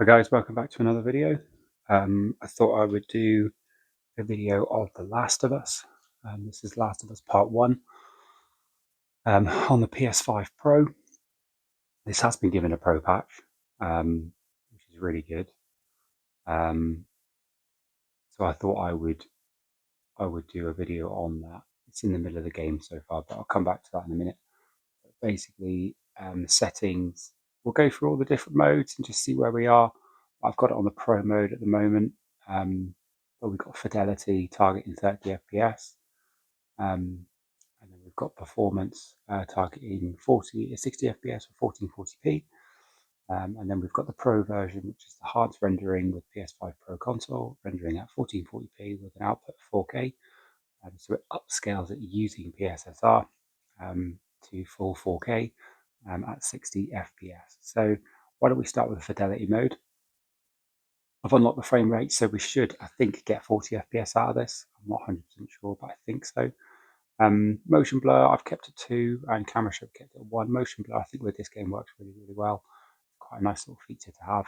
Hi guys, welcome back to another video. I thought I would do a video of The Last of Us. This is Last of Us Part 1 on the PS5 Pro. This has been given a Pro patch, which is really good. So I thought I would do a video on that. It's in the middle of the game so far, but I'll come back to that in a minute. But basically, settings, we'll go through all the different modes and just see where we are. I've got it on the Pro mode at the moment. But we've got fidelity targeting 30 FPS, and then we've got performance targeting 60 FPS or 1440p, and then we've got the Pro version, which is the hard rendering with PS5 Pro console, rendering at 1440p with an output of 4K. So it upscales it using PSSR to full 4K at 60 FPS. So why don't we start with the fidelity mode? I've unlocked the frame rate, so we should, I think, get 40 FPS out of this. I'm not 100% sure, but I think so. Motion blur, I've kept it 2, and camera shutter kept it 1. Motion blur, I think with this game works really, really well. Quite a nice little feature to have.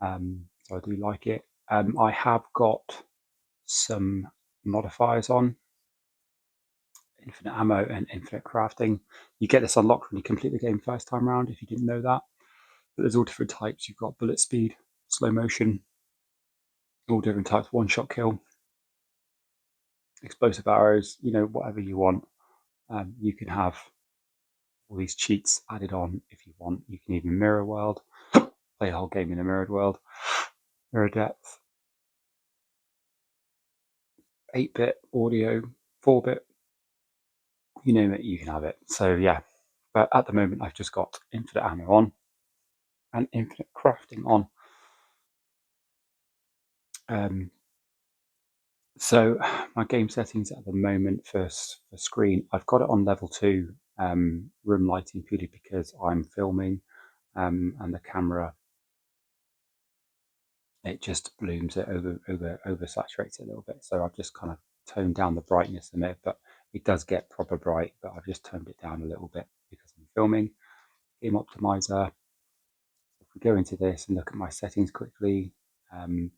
So I do like it. I have got some modifiers on. Infinite ammo and infinite crafting. You get this unlocked when you complete the game first time around, if you didn't know that. But there's all different types. You've got bullet speed, slow motion, all different types, one-shot kill, explosive arrows, whatever you want. You can have all these cheats added on if you want. You can even mirror world, play a whole game in a mirrored world, mirror depth, 8-bit audio, 4-bit, you name it, you can have it. So yeah, but at the moment I've just got infinite ammo on and infinite crafting on. So my game settings at the moment for screen, I've got it on level 2 room lighting purely because I'm filming, and the camera, it just blooms it over saturates it a little bit. So I've just kind of toned down the brightness a bit, but it does get proper bright, but I've just toned it down a little bit because I'm filming. Game optimizer. If we go into this and look at my settings quickly,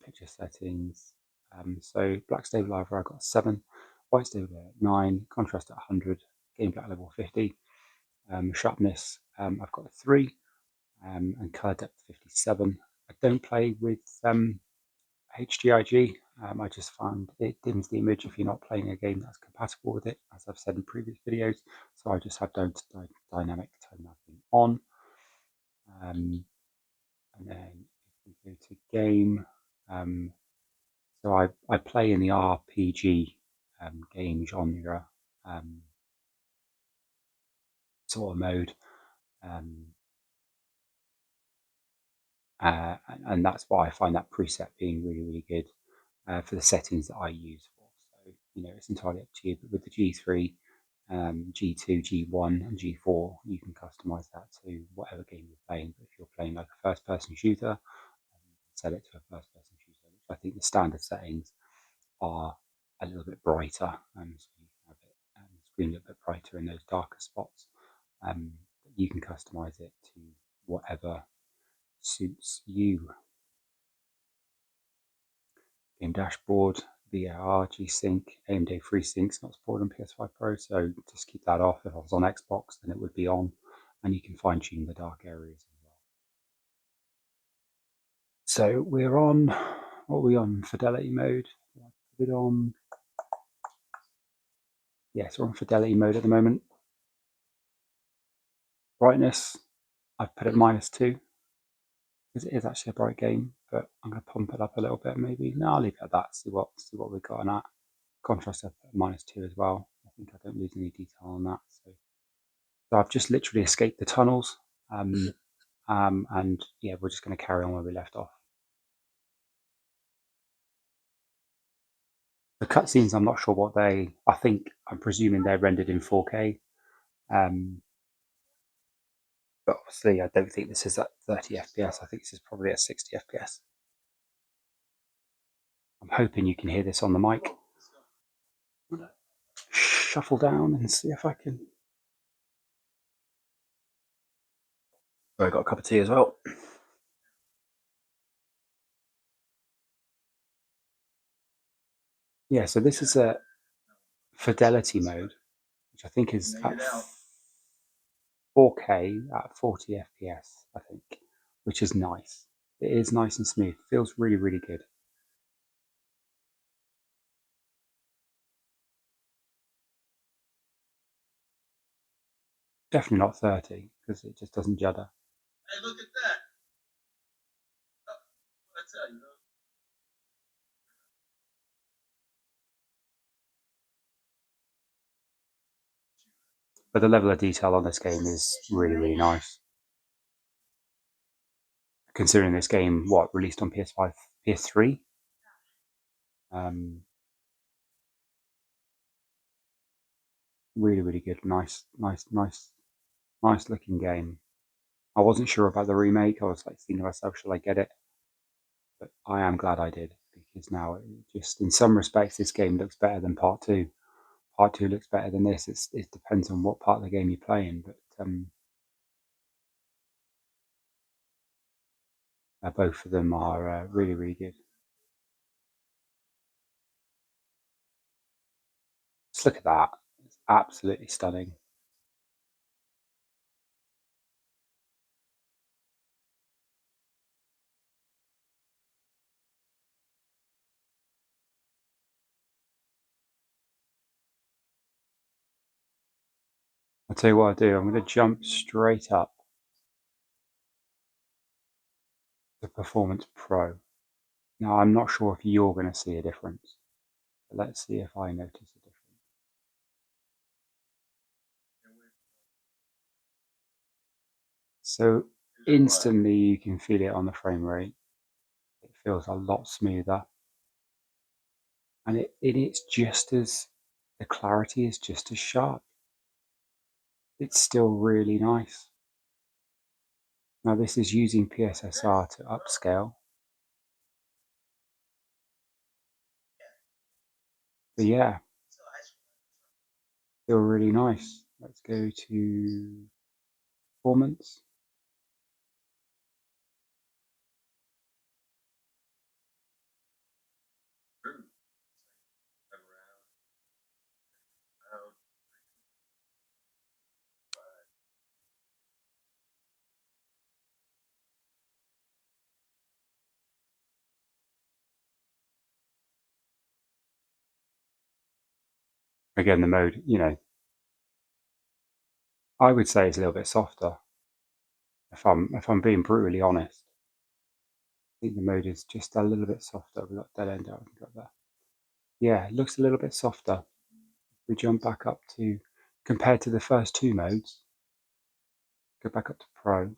picture settings. So black stabilizer, I've got 7, white stabilizer 9, contrast at 100, game black level 50, sharpness, I've got a 3, and color depth 57. I don't play with HDIG. I just found it dims the image if you're not playing a game that's compatible with it, as I've said in previous videos. So I just have dynamic tone mapping on. And then if we go to game, so I play in the RPG game genre sort of mode, and that's why I find that preset being really, really good for the settings that I use for. So it's entirely up to you. But with the G3, G2, G1, and G4, you can customize that to whatever game you're playing. But if you're playing like a first-person shooter, set it to a first-person shooter, which I think the standard settings are a little bit brighter, so you can have it screen a little bit brighter in those darker spots. You can customize it to whatever suits you. Game dashboard, VAR, G-Sync, AMD FreeSync's not supported on PS5 Pro, so just keep that off. If I was on Xbox, then it would be on, and you can fine-tune the dark areas as well. So we're on, what are we on? Fidelity mode. Put it on. Yes, we're on fidelity mode at the moment. Brightness, I've put it -2 because it is actually a bright game, but I'm going to pump it up a little bit maybe. No, I'll leave it at that. See what we've got on that. Contrast up at -2 as well. I think I don't lose any detail on that. So I've just literally escaped the tunnels, and yeah, we're just going to carry on where we left off. The cutscenes, I'm not sure what I'm presuming they're rendered in 4K. But obviously I don't think this is at 30 FPS. I think this is probably at 60 FPS. I'm hoping you can hear this on the mic. I'm gonna shuffle down and see if I can. Oh, I got a cup of tea as well. Yeah, so this is a fidelity mode, which I think is at 4K at 40 FPS, I think, which is nice. It is nice and smooth. Feels really, really good. Definitely not 30 because it just doesn't judder. Hey, look at that. I tell you. But the level of detail on this game is really, really nice. Considering this game, released on PS5, PS3? Um, really, really good. Nice looking game. I wasn't sure about the remake. I was like thinking to myself, shall I get it? But I am glad I did because now, just in some respects, this game looks better than Part Two. Part Two looks better than this. It depends on what part of the game you're playing, but both of them are really, really good. Just look at that. It's absolutely stunning. I'll tell you what I'll do. I'm going to jump straight up to Performance Pro. Now, I'm not sure if you're going to see a difference, but let's see if I notice a difference. So instantly you can feel it on the frame rate. It feels a lot smoother. And it's just as, the clarity is just as sharp. It's still really nice. Now this is using PSSR to upscale. But yeah, still really nice. Let's go to performance. Again, the mode, I would say it's a little bit softer. If I'm being brutally honest, I think the mode is just a little bit softer. We've got dead end out. We've got that. Yeah, it looks a little bit softer. We jump back up to, compared to the first two modes, go back up to Pro.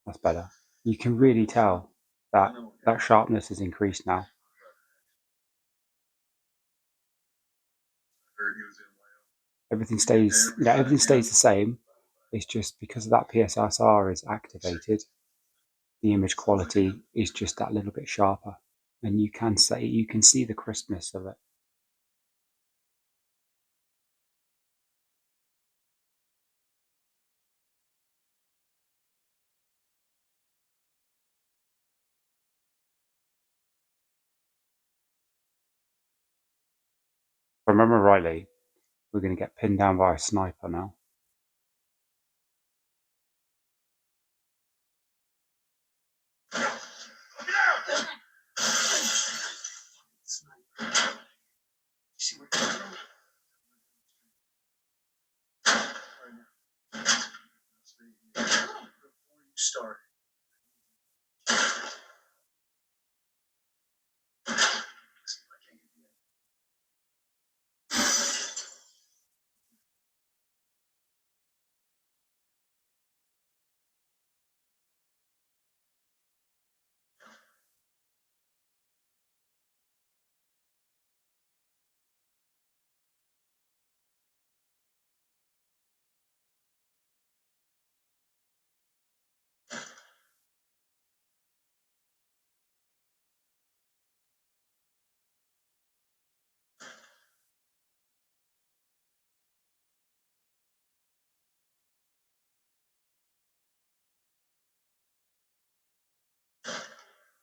That's better. You can really tell that that sharpness has increased now. Everything stays the same. It's just because of that PSSR is activated, the image quality is just that little bit sharper, and you can see the crispness of it. If I remember rightly, we're going to get pinned down by a sniper now.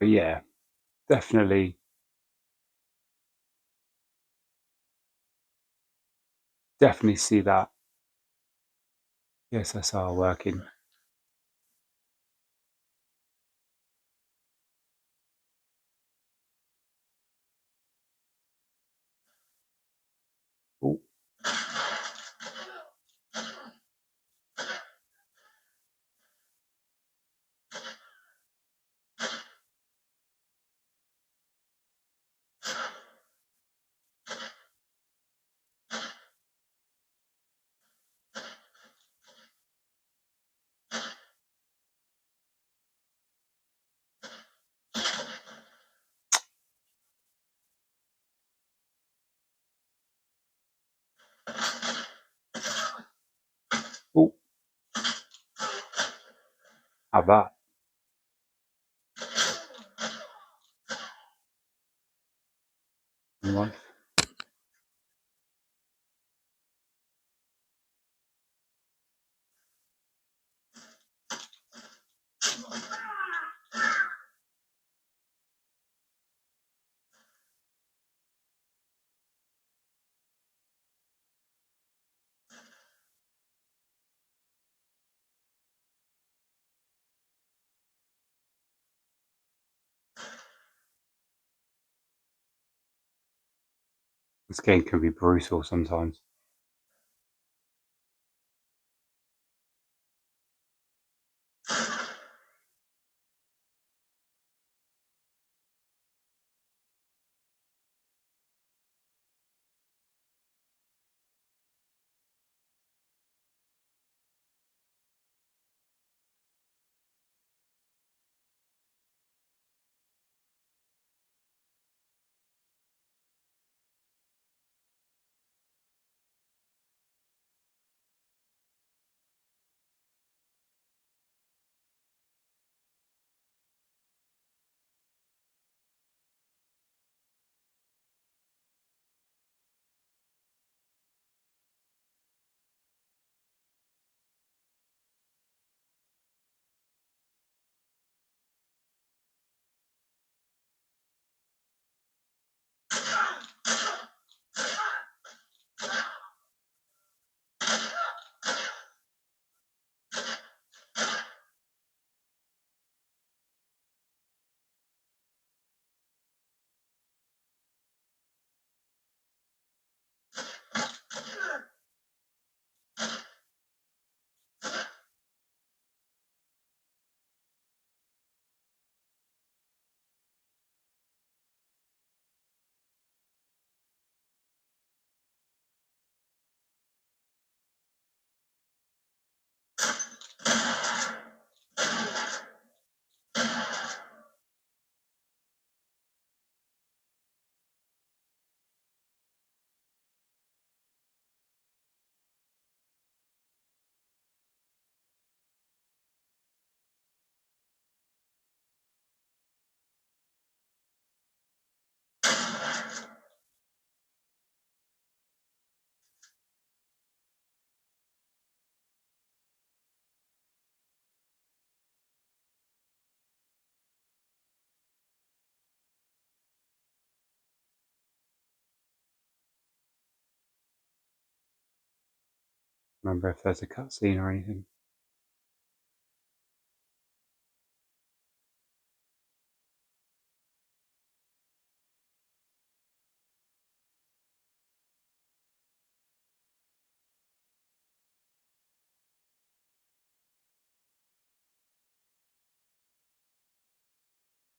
But yeah, definitely see that PSSR working. Oh, oh, how about one? This game can be brutal sometimes. Remember if there's a cutscene or anything.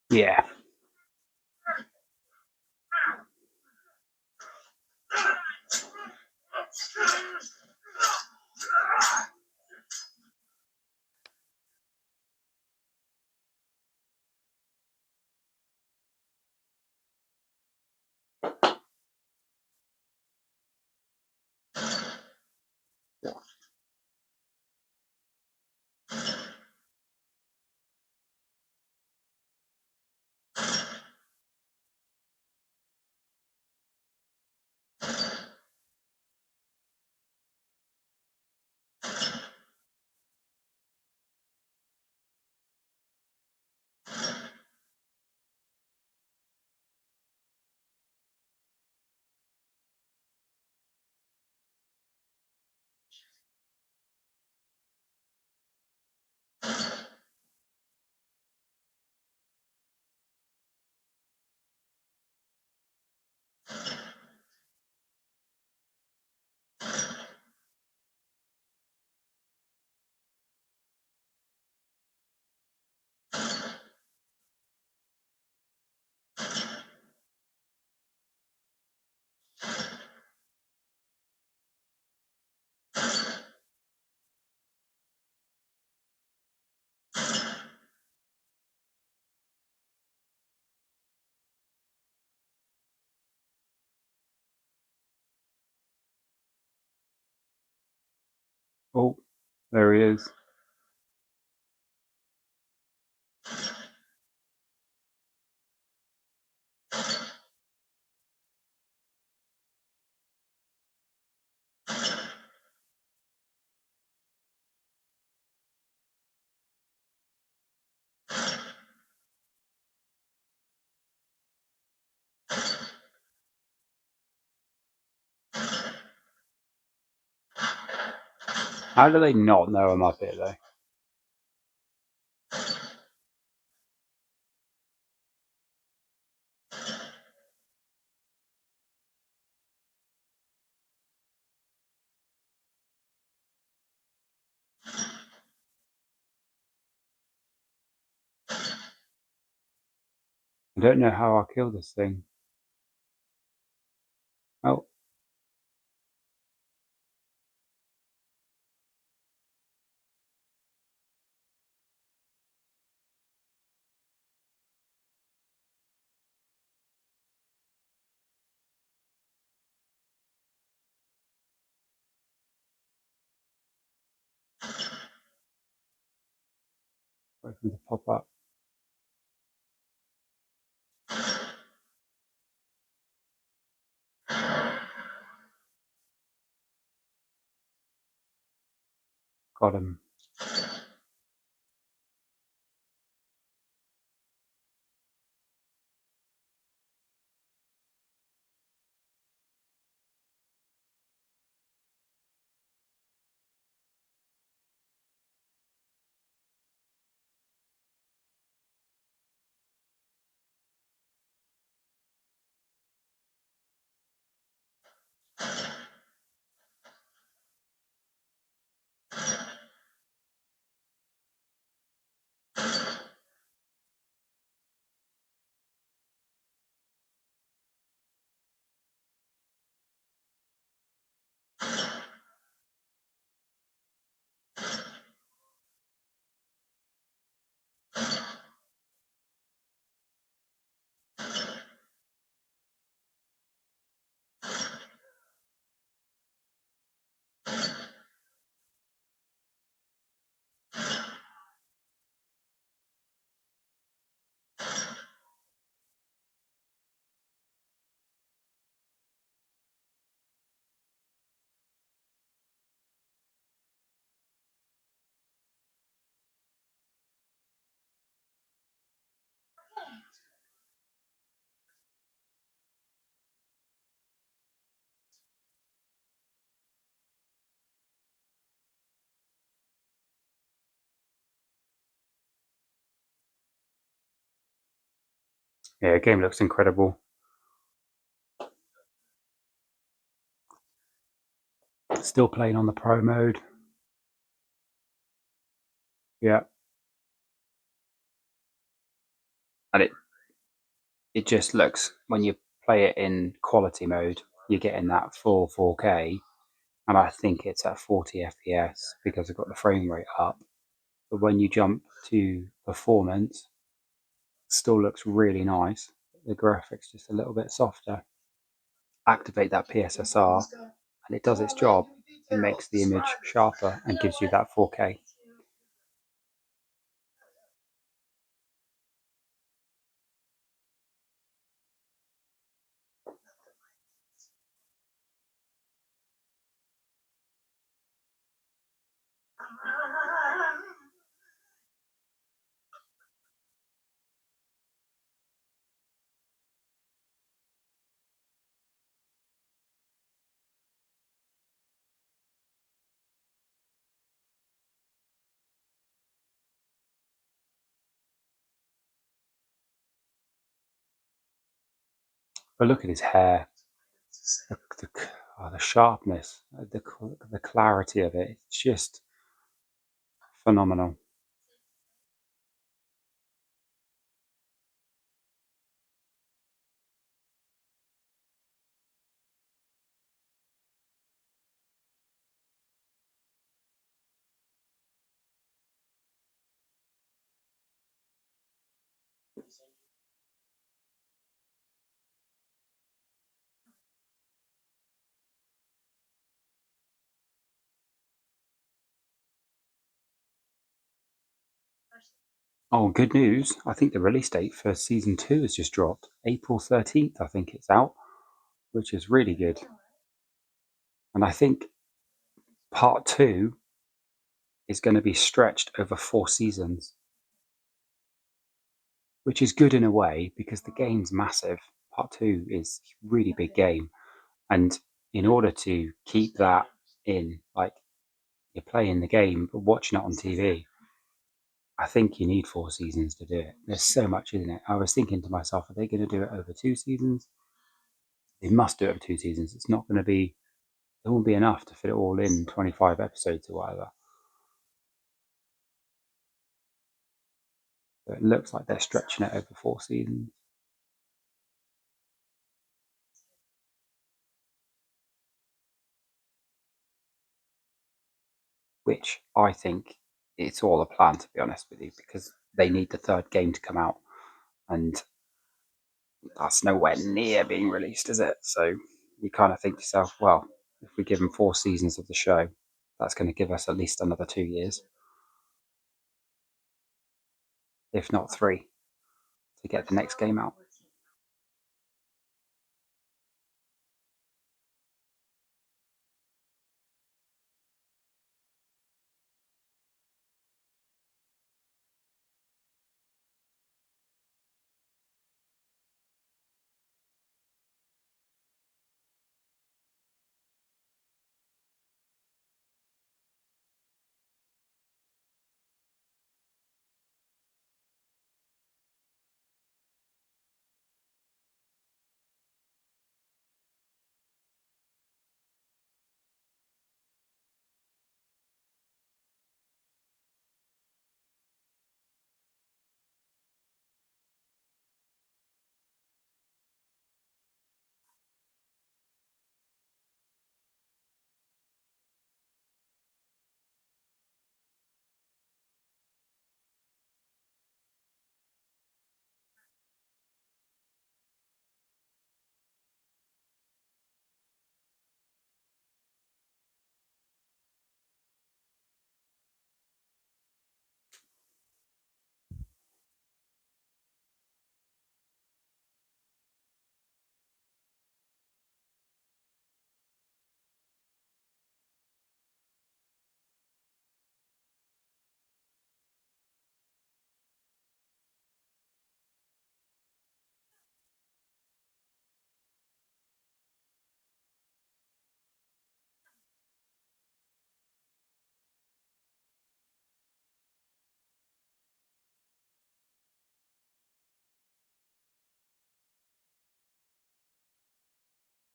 Yeah. Oh, there he is. How do they not know I'm up here though? I don't know how I'll kill this thing. Oh, wait for him to pop up. Got him. Yeah, the game looks incredible. Still playing on the pro mode. Yeah, and it just looks, when you play it in quality mode, you're getting that full 4K, and I think it's at 40 FPS because I've got the frame rate up. But when you jump to performance, it still looks really nice. The graphics just a little bit softer. Activate that PSSR, and it does its job. It makes the image sharper and gives you that 4K. But look at his hair, the, the sharpness, the clarity of it. It's just phenomenal. Oh, good news. I think the release date for season 2 has just dropped. April 13th, I think it's out, which is really good. And I think part 2 is going to be stretched over 4 seasons, which is good in a way because the game's massive. Part 2 is a really big game. And in order to keep that in, like, you're playing the game but watching it on TV, I think you need 4 seasons to do it. There's so much in it. I was thinking to myself, are they going to do it over 2 seasons? They must do it over 2 seasons. It's not going to be, it won't be enough to fit it all in 25 episodes or whatever. So it looks like they're stretching it over 4 seasons. Which I think it's all a plan, to be honest with you, because they need the third game to come out, and that's nowhere near being released, is it? So you kind of think to yourself, well, if we give them 4 seasons of the show, that's going to give us at least another 2 years, if not three, to get the next game out.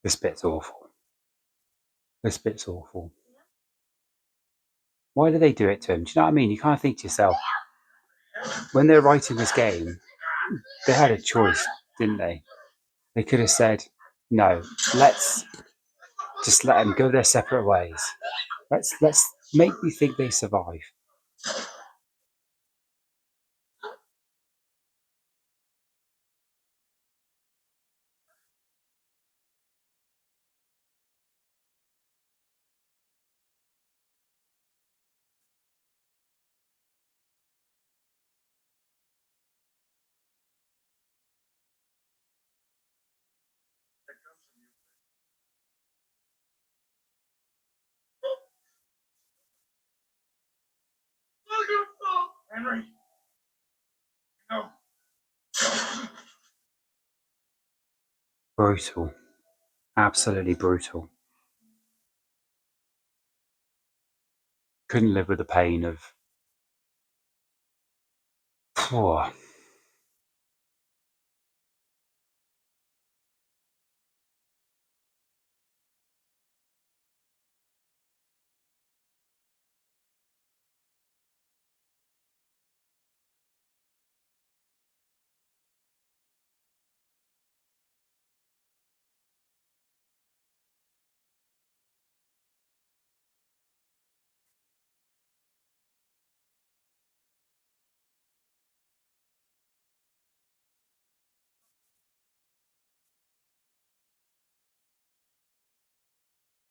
This bit's awful. This bit's awful. Why do they do it to him? Do you know what I mean? You kind of think to yourself, when they're writing this game, they had a choice, didn't they? They could have said, no, let's just let them go their separate ways. Let's make me think they survive. Henry, no. Brutal. Absolutely brutal. Couldn't live with the pain of. Oh,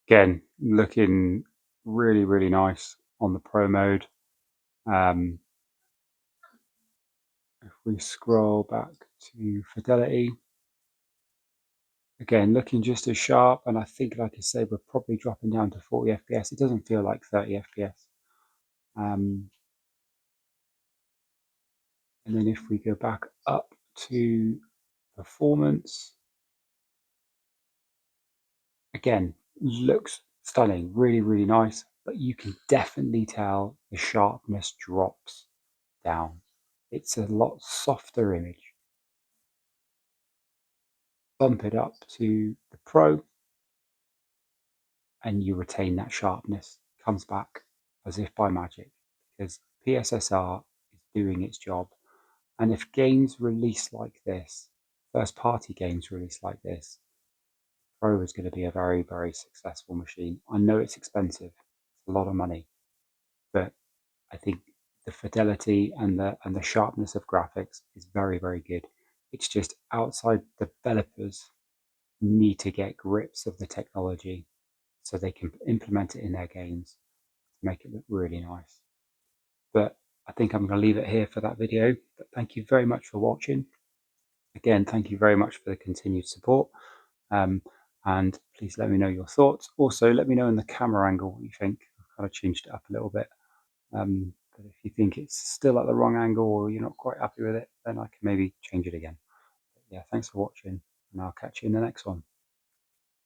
again, looking really, really nice on the pro mode. Um, we scroll back to fidelity, again, looking just as sharp, and I think, like I say, we're probably dropping down to 40 FPS. It doesn't feel like 30 FPS. And then if we go back up to performance, again, looks stunning, really, really nice, but you can definitely tell the sharpness drops down. It's a lot softer image. Bump it up to the Pro, and you retain that sharpness. It comes back as if by magic, because PSSR is doing its job. And if games release like this, first party games release like this, Pro is going to be a very, very successful machine. I know it's expensive, it's a lot of money, but I think the fidelity and the sharpness of graphics is very, very good. It's just outside developers need to get grips of the technology so they can implement it in their games to make it look really nice. But I think I'm going to leave it here for that video. But thank you very much for watching. Again, thank you very much for the continued support. And please let me know your thoughts. Also, let me know in the camera angle what you think. I've kind of changed it up a little bit. But if you think it's still at the wrong angle or you're not quite happy with it, then I can maybe change it again. But yeah, thanks for watching, and I'll catch you in the next one.